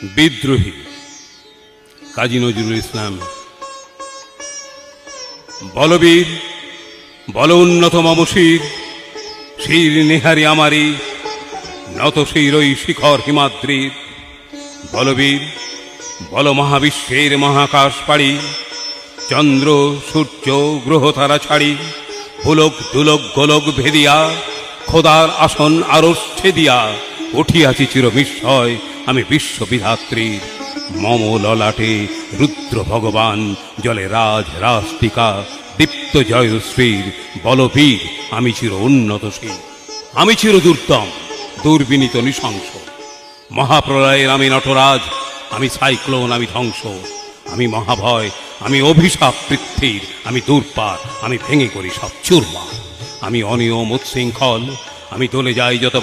বিদ্রোহী কাজী নজরুল ইসলাম। বলবীর বল উন্নত মমশির, শির নিহারি আমারি নত শির ওই শিখর হিমাদ্রির। বলবীর বল মহাবিশ্বের মহাকাশ পাড়ি, চন্দ্র সূর্য গ্রহ তারা ছাড়ি, পুলক দুলক গোলক ভেদিয়া খোদার আসন আরশ ছেদিয়া উঠিয়াছি চির বিস্ময় আমি বিশ্ববিধাত্রীর। মম ললাটে রুদ্র ভগবান জলে রাজ রাস্তিকা দীপ্ত জয়শ্রীর। বলবীর আমি চির উন্নতশীল, আমি চির দুর্দম দুর্বিনীত নৃশংস। মহাপ্রলয়ের আমি নটরাজ, আমি সাইক্লোন, আমি ধ্বংস, আমি মহাভয়, আমি অভিশাপ পৃথ্বীর, আমি দূরপার, আমি ভেঙে করি সব চুরমার। আমি অনিয়ম উচ্ছৃঙ্খল, আমি দলে যাই যত